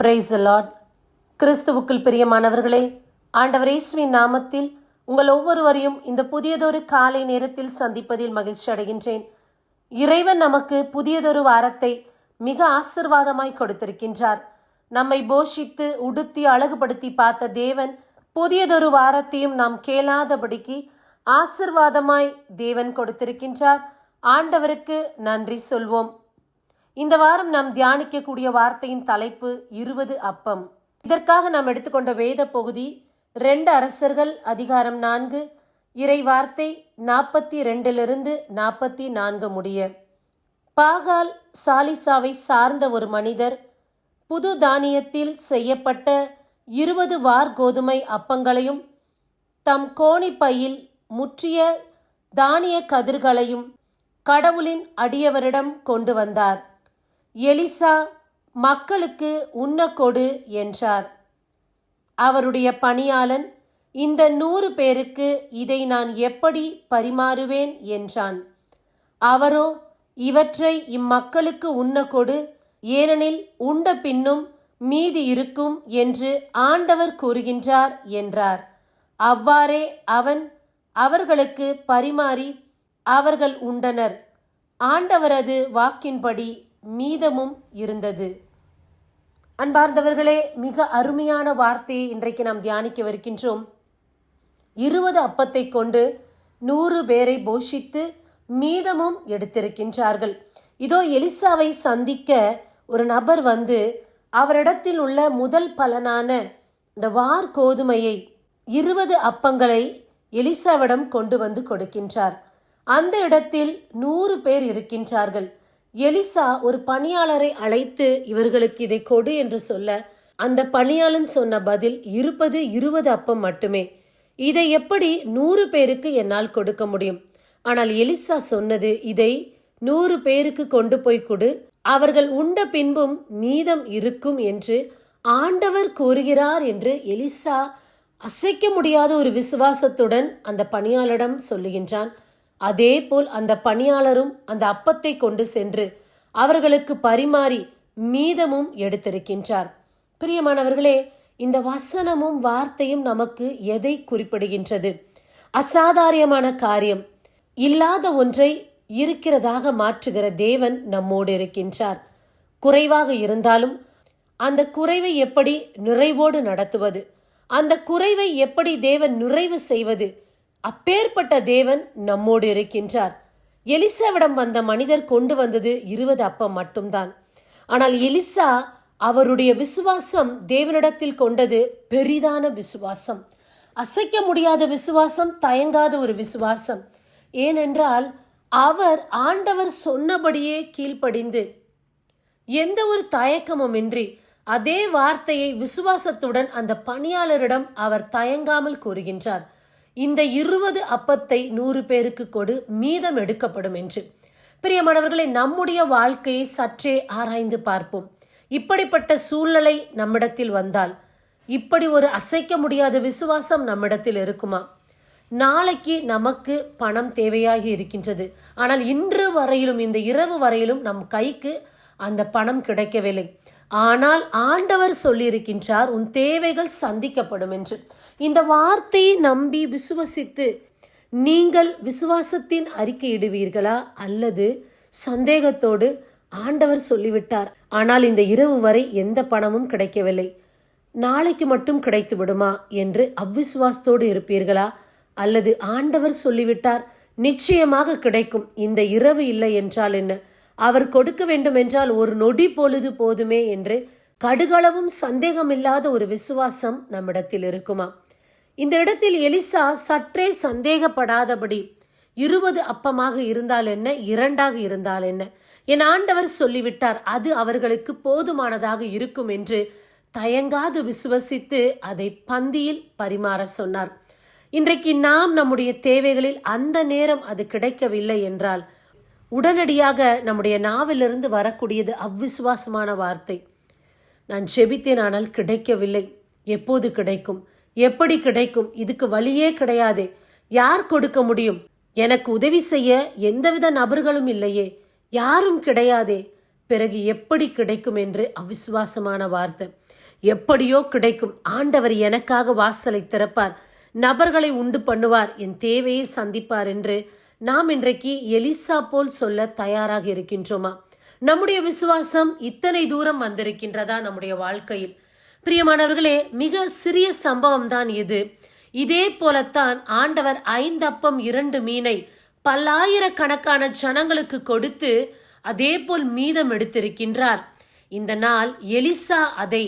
Praise the Lord. கிறிஸ்துவுக்குள் பிரியமானவர்களே, ஆண்டவர் இயேசுவின் நாமத்தில் உங்கள் ஒவ்வொருவரையும் இந்த புதியதொரு காலை நேரத்தில் சந்திப்பதில் மகிழ்ச்சி அடைகின்றேன். இறைவன் நமக்கு புதியதொரு வாரத்தை மிக ஆசீர்வாதமாய் கொடுத்திருக்கின்றார். நம்மை போஷித்து உடுத்தி அழகுபடுத்தி பார்த்த தேவன் புதியதொரு வாரத்தையும் நாம் கேளாதபடிக்கு ஆசீர்வாதமாய் தேவன் கொடுத்திருக்கின்றார். ஆண்டவருக்கு நன்றி சொல்வோம். இந்த வாரம் நாம் தியானிக்கக்கூடிய வார்த்தையின் தலைப்பு 20 அப்பம். இதற்காக நாம் எடுத்துக்கொண்ட வேத பகுதி 2 அரசர்கள் அதிகாரம் 4 இறை வார்த்தை 42 44 முடிய. பாகால் சாலிசாவை சார்ந்த ஒரு மனிதர் புது தானியத்தில் செய்யப்பட்ட 20 வார் கோதுமை அப்பங்களையும் தம் கோணிப்பையில் முற்றிய தானிய கதிர்களையும் கடவுளின் அடியவரிடம் கொண்டு வந்தார். எலிசா, மக்களுக்கு உண்ண கொடு என்றார். அவருடைய பணியாளன், இந்த 100 பேருக்கு இதை நான் எப்படி பரிமாறுவேன் என்றான். அவரோ, இவற்றை இம்மக்களுக்கு உண்ண கொடு, ஏனெனில் உண்ட பின்னும் மீதி இருக்கும் என்று ஆண்டவர் கூறுகின்றார் என்றார். அவ்வாறே அவன் அவர்களுக்கு பரிமாறி அவர்கள் உண்டனர். ஆண்டவரது வாக்கின்படி மீதமும் இருந்தது. அன்பார்ந்தவர்களே, மிக அருமையான வார்த்தையை இன்றைக்கு நாம் தியானிக்கவிருக்கின்றோம். 20 அப்பத்தை கொண்டு 100 பேரை போஷித்து மீதமும் எடுத்திருக்கின்றார்கள். இதோ எலிசாவை சந்திக்க ஒரு நபர் வந்து அவரிடத்தில் உள்ள முதல் பலனான இந்த வார் கோதுமையை 20 அப்பங்களை எலிசாவிடம் கொண்டு வந்து கொடுக்கின்றார். அந்த இடத்தில் 100 பேர் இருக்கின்றார்கள். எலிசா ஒரு பணியாளரை அழைத்து இவர்களுக்கு இதை கொடு என்று சொல்ல, அந்த பணியாளன் சொன்ன பதில், இருப்பது 20 அப்பம் மட்டுமே, இதை எப்படி 100 பேருக்கு என்னால் கொடுக்க முடியும்? ஆனால் எலிசா சொன்னது, இதை 100 பேருக்கு கொண்டு போய் கொடு, அவர்கள் உண்ட பின்பும் மீதம் இருக்கும் என்று ஆண்டவர் கூறுகிறார் என்று எலிசா அசைக்க முடியாத ஒரு விசுவாசத்துடன் அந்த பணியாளரிடம் சொல்லுகின்றான். அதே போல் அந்த பணியாளரும் அந்த அப்பத்தை கொண்டு சென்று அவர்களுக்கு பரிமாறி மீதமும் எடுத்திருக்கின்றார். பிரியமானவர்களே, இந்த வசனமும் வார்த்தையும் நமக்கு எதை குறிப்பிடுகின்றது? அசாதாரியமான காரியம், இல்லாத ஒன்றை இருக்கிறதாக மாற்றுகிற தேவன் நம்மோடு இருக்கின்றார். குறைவாக இருந்தாலும் அந்த குறைவை எப்படி நிறைவோடு நடத்துவது, அந்த குறைவை எப்படி தேவன் நிறைவு செய்வது, அப்பேற்பட்ட தேவன் நம்மோடு இருக்கின்றார். எலிசாவிடம் வந்த மனிதர் கொண்டு வந்தது 20 அப்பம் மட்டும்தான். ஆனால் எலிசா அவருடைய விசுவாசம் தேவனிடத்தில் கொண்டது பெரிதான விசுவாசம், அசைக்க முடியாத விசுவாசம், தயங்காத ஒரு விசுவாசம். ஏனென்றால் அவர் ஆண்டவர் சொன்னபடியே கீழ்ப்படிந்து எந்த ஒரு தயக்கமும் இன்றி அதே வார்த்தையை விசுவாசத்துடன் அந்த பணியாளரிடம் அவர் தயங்காமல் கூறுகின்றார். இந்த 20 அப்பத்தை 100 பேருக்கு கொடு, மீதம் எடுக்கப்படும் என்று. பிரியமானவர்களை, நம்முடைய வாழ்க்கையை சற்றே ஆராய்ந்து பார்ப்போம். இப்படிப்பட்ட சூழ்நிலை நம்மிடத்தில் வந்தால், இப்படி ஒரு அசைக்க முடியாத விசுவாசம் நம்மிடத்தில் இருக்குமா? நாளைக்கு நமக்கு பணம் தேவையாகி இருக்கின்றது, ஆனால் இன்று வரையிலும், இந்த இரவு வரையிலும் நம் கைக்கு அந்த பணம் கிடைக்கவில்லை. ஆனால் ஆண்டவர் சொல்லியிருக்கின்றார், உன் தேவைகள் சந்திக்கப்படும் என்று. இந்த வார்த்தையை நம்பி விசுவசித்து நீங்கள் விசுவாசத்தின் அறிக்கையிடுவீர்களா, அல்லது சந்தேகத்தோடு ஆண்டவர் சொல்லிவிட்டார், ஆனால் இந்த இரவு வரை எந்த பணமும் கிடைக்கவில்லை, நாளைக்கு மட்டும் கிடைத்து விடுமா என்று அவ்விசுவாசத்தோடு இருப்பீர்களா? அல்லது ஆண்டவர் சொல்லிவிட்டார், நிச்சயமாக கிடைக்கும், இந்த இரவு இல்லை என்றால் என்ன, அவர் கொடுக்க வேண்டும் என்றால் ஒரு நொடி பொழுது போதுமே என்று கடுகளவும் சந்தேகமில்லாத ஒரு விசுவாசம் நம்மிடத்தில் இருக்குமா? இந்த இடத்தில் எலிசா சற்றே சந்தேகப்படாதபடி 20 அப்பமாக இருந்தால் என்ன, 2ஆக இருந்தால் என்ன, என் ஆண்டவர் சொல்லிவிட்டார், அது அவர்களுக்கு போதுமானதாக இருக்கும் என்று தயங்காது விசுவசித்து அதை பந்தியில் பரிமாற சொன்னார். இன்றைக்கு நாம் நம்முடைய தேவைகளில் அந்த நேரம் அது கிடைக்கவில்லை என்றால் உடனடியாக நம்முடைய நாவிலிருந்து வரக்கூடியது அவ்விசுவாசமான வார்த்தை. நான் ஜெபித்தேன், ஆனால் கிடைக்கவில்லை, எப்போது கிடைக்கும், எப்படி கிடைக்கும், இதுக்கு வழியே கிடையாதே, யார் கொடுக்க முடியும், எனக்கு உதவி செய்ய எந்தவித நபர்களும் இல்லையே, யாரும் கிடையாதே, பிறகு எப்படி கிடைக்கும் என்று அவிசுவாசமான வார்த்தை. எப்படியோ கிடைக்கும், ஆண்டவர் எனக்காக வாசலை திறப்பார், நபர்களை உண்டு பண்ணுவார், என் தேவையை சந்திப்பார் என்று நாம் இன்றைக்கு எலிசா போல் சொல்ல தயாராக இருக்கின்றோமா? நம்முடைய விசுவாசம் இத்தனை தூரம் வந்திருக்கின்றதா நம்முடைய வாழ்க்கையில்? பிரியமானவர்களே, மிக சிறிய சம்பவம் தான் இது. இதே போலத்தான் ஆண்டவர் 5 அப்பம் 2 மீனை பல்லாயிரக்கணக்கான ஜனங்களுக்கு கொடுத்து அதே போல் மீதம் எடுத்திருக்கின்றார். இந்த நாள் எலிசா அதை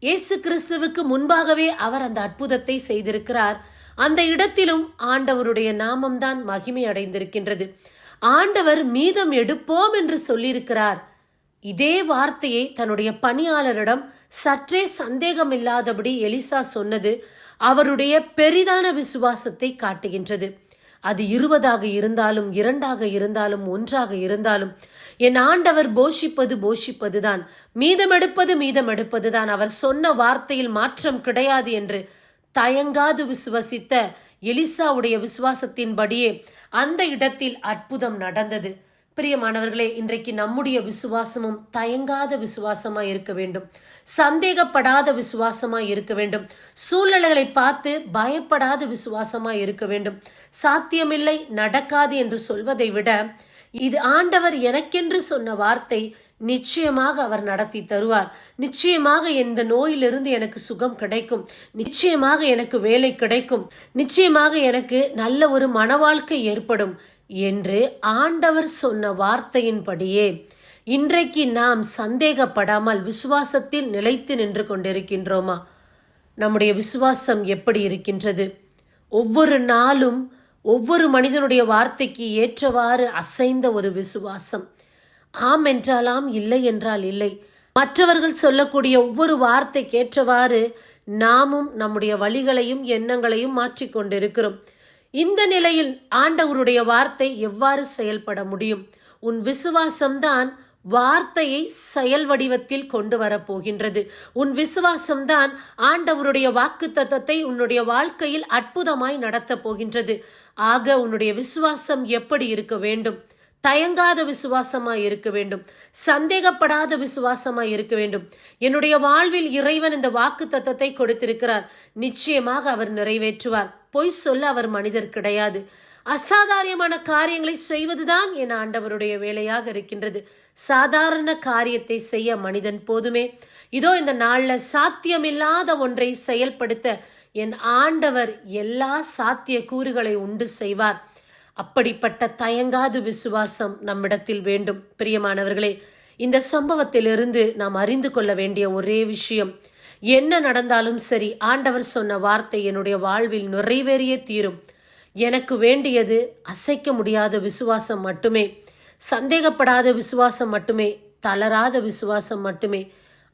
இயேசு கிறிஸ்துவுக்கு முன்பாகவே அவர் அந்த அற்புதத்தை செய்திருக்கிறார். அந்த இடத்திலும் ஆண்டவருடைய நாமம்தான் மகிமை அடைந்திருக்கின்றது. ஆண்டவர் மீதம் எடுப்போம் என்று சொல்லியிருக்கிறார். இதே வார்த்தையை தன்னுடைய பணியாளரிடம் சற்றே சந்தேகம் இல்லாதபடி எலிசா சொன்னது அவருடைய பெரிதான விசுவாசத்தை காட்டுகின்றது. அது 20 இருந்தாலும் 2 இருந்தாலும் 1 இருந்தாலும் என் ஆண்டவர் போஷிப்பதுதான், மீதம் எடுப்பதுதான், அவர் சொன்ன வார்த்தையில் மாற்றம் கிடையாது என்று தயங்காது விசுவசித்த எலிசாவுடைய விசுவாசத்தின்படியே அந்த இடத்தில் அற்புதம் நடந்தது. பிரியமானவர்களே, இன்றைக்கு நம்முடைய விசுவாசமும் தயங்காத விசுவாசமாய் இருக்க வேண்டும், சந்தேகப்படாத விசுவாசமாய் இருக்க வேண்டும், சூழ்நிலைகளை பார்த்து பயப்படாத விசுவாசமாய் இருக்க வேண்டும். சாத்தியமில்லை, நடக்காது என்று சொல்வதை விட இது ஆண்டவர் எனக்கென்று சொன்ன வார்த்தை, நிச்சயமாக அவர் நடத்தி தருவார், நிச்சயமாக இந்த நோயிலிருந்து எனக்கு சுகம் கிடைக்கும், நிச்சயமாக எனக்கு வேலை கிடைக்கும், நிச்சயமாக எனக்கு நல்ல ஒரு மனவாழ்க்கை ஏற்படும் என்று ஆண்டவர் சொன்ன வார்த்தையின்படியே இன்றைக்கு நாம் சந்தேகப்படாமல் விசுவாசத்தில் நிலைத்து நின்று கொண்டிருக்கின்றோமா? நம்முடைய விசுவாசம் எப்படி இருக்கின்றது? ஒவ்வொரு நாளும் ஒவ்வொரு மனிதனுடைய வார்த்தைக்கு ஏற்றவாறு அசைந்த ஒரு விசுவாசம். ஆம் என்றால் ஆம், இல்லை என்றால் இல்லை. மற்றவர்கள் சொல்லக்கூடிய ஒவ்வொரு வார்த்தைக்கு ஏற்றவாறு நாமும் நம்முடைய வழிகளையும் எண்ணங்களையும் மாற்றிக்கொண்டிருக்கிறோம். இந்த நிலையில் ஆண்டவருடைய வார்த்தை எவ்வாறு செயல்பட முடியும்? உன் விசுவாசம்தான் வார்த்தையை செயல் வடிவத்தில் கொண்டு வரப்போகின்றது. உன் விசுவாசம்தான் ஆண்டவருடைய வாக்குத்தத்தத்தை உன்னுடைய வாழ்க்கையில் அற்புதமாய் நடத்த போகின்றது. ஆக உன்னுடைய விசுவாசம் எப்படி இருக்க வேண்டும்? தயங்காத விசுவாசமாய் இருக்க வேண்டும், சந்தேகப்படாத விசுவாசமாய் இருக்க வேண்டும். என்னுடைய வாழ்வில் இறைவன் இந்த வாக்குத்தத்தத்தை கொடுத்திருக்கிறார், நிச்சயமாக அவர் நிறைவேற்றுவார். பொய் சொல்ல அவர் மனிதர் கிடையாது. அசாதாரணமான காரியங்களை செய்வதுதான் என் ஆண்டவருடைய வேலையாக இருக்கின்றது. சாதாரண காரியத்தை செய்ய மனிதன் போதுமே. இதோ இந்த நாள்ல சாத்தியமில்லாத ஒன்றை செயல்படுத்த என் ஆண்டவர் எல்லா சாத்திய கூறுகளை உண்டு செய்வார். அப்படிப்பட்ட தயங்காது விசுவாசம் நம்மிடத்தில் வேண்டும். பிரியமானவர்களே, இந்த சம்பவத்திலிருந்து நாம் அறிந்து கொள்ள வேண்டிய ஒரே விஷயம், என்ன நடந்தாலும் சரி, ஆண்டவர் சொன்ன வார்த்தை என்னுடைய வாழ்வில் நிறைவேறியே தீரும். எனக்கு வேண்டியது அசைக்க முடியாத விசுவாசம் மட்டுமே, சந்தேகப்படாத விசுவாசம் மட்டுமே, தளராத விசுவாசம் மட்டுமே.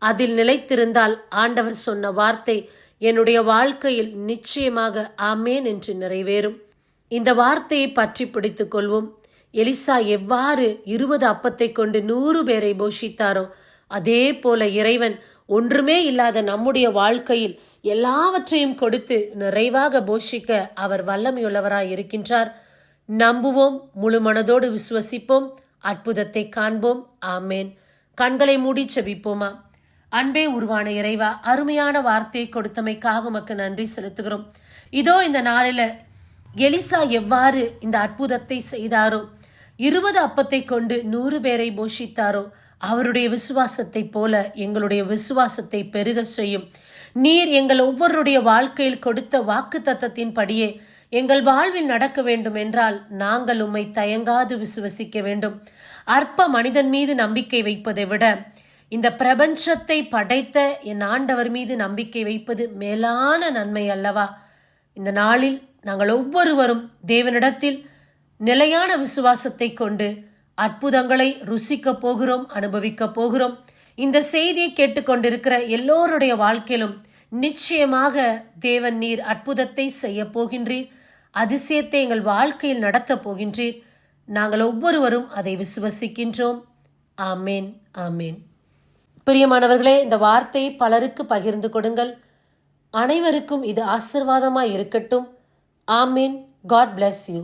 அதில் நிலைத்திருந்தால் ஆண்டவர் சொன்ன வார்த்தை என்னுடைய வாழ்க்கையில் நிச்சயமாக ஆமேன் என்று நிறைவேறும். இந்த வார்த்தையை பற்றி பிடித்துக் கொள்வோம். எலிசா எவ்வாறு 20 அப்பத்தை கொண்டு 100 பேரை போஷித்தாரோ அதே போல இறைவன் ஒன்றுமே இல்லாத நம்முடைய வாழ்க்கையில் எல்லாவற்றையும் கொடுத்து நிறைவாக போஷிக்க அவர் வல்லமையுள்ளவராய் இருக்கின்றார். நம்புவோம், முழு மனதோடு விசுவசிப்போம், அற்புதத்தை காண்போம். ஆமேன். கண்களை மூடி செபிப்போமா? அன்பே உருவான இறைவா, அருமையான வார்த்தையை கொடுத்தமைக்காக உமக்கு நன்றி செலுத்துகிறோம். இதோ இந்த நாளில எலிசா எவ்வாறு இந்த அற்புதத்தை செய்தாரோ, 20 அப்பத்தை கொண்டு 100 பேரை போஷித்தாரோ, அவருடைய விசுவாசத்தை போல எங்களுடைய விசுவாசத்தை பெருக செய்யும். நீர் எங்கள் ஒவ்வொருடைய வாழ்க்கையில் கொடுத்த வாக்குத்தத்தத்தின் படியே எங்கள் வாழ்வில் நடக்க வேண்டும் என்றால் நாங்கள் உம்மை தயங்காது விசுவசிக்க வேண்டும். அற்ப மனிதன் மீது நம்பிக்கை வைப்பதை விட இந்த பிரபஞ்சத்தை படைத்த என் ஆண்டவர் மீது நம்பிக்கை வைப்பது மேலான நன்மை அல்லவா? இந்த நாளில் நாங்கள் ஒவ்வொருவரும் தேவனிடத்தில் நிலையான விசுவாசத்தை கொண்டு அற்புதங்களை ருசிக்க போகிறோம், அனுபவிக்க போகிறோம். இந்த செய்தியை கேட்டுக்கொண்டிருக்கிற எல்லோருடைய வாழ்க்கையிலும் நிச்சயமாக தேவன் நீர் அற்புதத்தை செய்ய போகின்றீர், அதிசயத்தை எங்கள் வாழ்க்கையில் நடத்த போகின்றீர். நாங்கள் ஒவ்வொருவரும் அதை விசுவசிக்கின்றோம். ஆமேன், ஆமேன். பிரியமானவர்களே, இந்த வார்த்தையை பலருக்கு பகிர்ந்து கொடுங்கள். அனைவருக்கும் இது ஆசீர்வாதமாய் இருக்கட்டும். ஆமேன். God bless you.